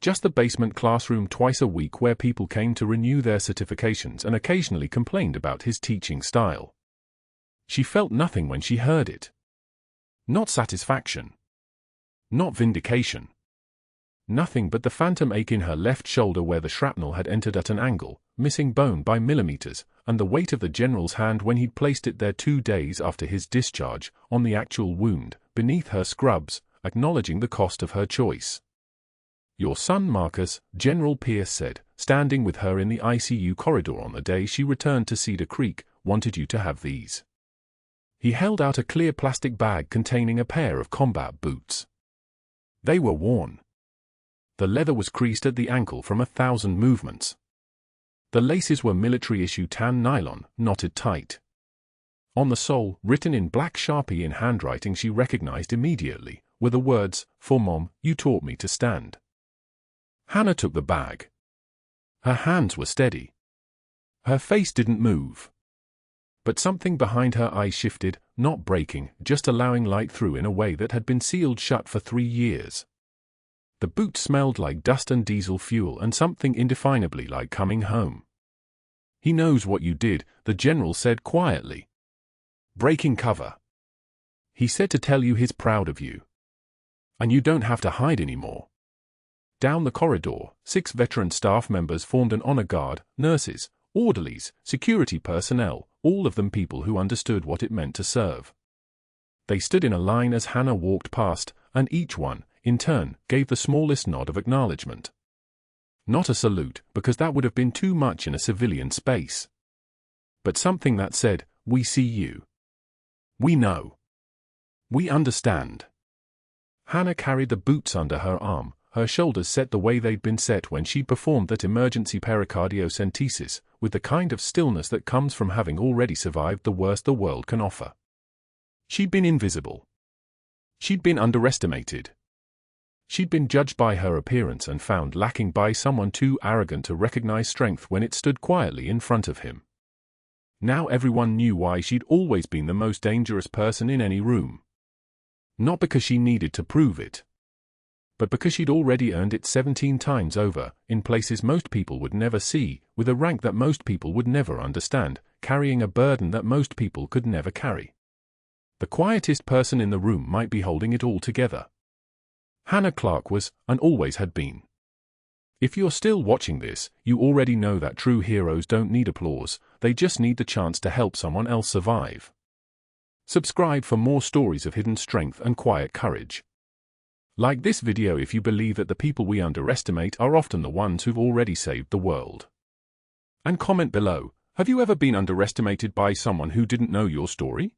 Just the basement classroom twice a week where people came to renew their certifications and occasionally complained about his teaching style. She felt nothing when she heard it. Not satisfaction. Not vindication. Nothing but the phantom ache in her left shoulder where the shrapnel had entered at an angle, missing bone by millimeters, and the weight of the general's hand when he'd placed it there 2 days after his discharge, on the actual wound, beneath her scrubs, acknowledging the cost of her choice. "Your son Marcus," General Pierce said, standing with her in the ICU corridor on the day she returned to Cedar Creek, "wanted you to have these." He held out a clear plastic bag containing a pair of combat boots. They were worn. The leather was creased at the ankle from 1,000 movements. The laces were military-issue tan nylon, knotted tight. On the sole, written in black Sharpie in handwriting she recognized immediately, were the words, "For Mom, you taught me to stand." Hannah took the bag. Her hands were steady. Her face didn't move. But something behind her eyes shifted, not breaking, just allowing light through in a way that had been sealed shut for 3 years. The boots smelled like dust and diesel fuel and something indefinably like coming home. "He knows what you did," the general said quietly. "Breaking cover. He said to tell you he's proud of you. And you don't have to hide anymore." Down the corridor, 6 veteran staff members formed an honor guard, nurses, orderlies, security personnel, all of them people who understood what it meant to serve. They stood in a line as Hannah walked past, and each one, in turn, gave the smallest nod of acknowledgement. Not a salute, because that would have been too much in a civilian space. But something that said, "We see you. We know. We understand." Hannah carried the boots under her arm, her shoulders set the way they'd been set when she performed that emergency pericardiocentesis, with the kind of stillness that comes from having already survived the worst the world can offer. She'd been invisible. She'd been underestimated. She'd been judged by her appearance and found lacking by someone too arrogant to recognize strength when it stood quietly in front of him. Now everyone knew why she'd always been the most dangerous person in any room. Not because she needed to prove it, but because she'd already earned it 17 times over, in places most people would never see, with a rank that most people would never understand, carrying a burden that most people could never carry. The quietest person in the room might be holding it all together. Hannah Clarke was, and always had been. If you're still watching this, you already know that true heroes don't need applause, they just need the chance to help someone else survive. Subscribe for more stories of hidden strength and quiet courage. Like this video if you believe that the people we underestimate are often the ones who've already saved the world. And comment below, have you ever been underestimated by someone who didn't know your story?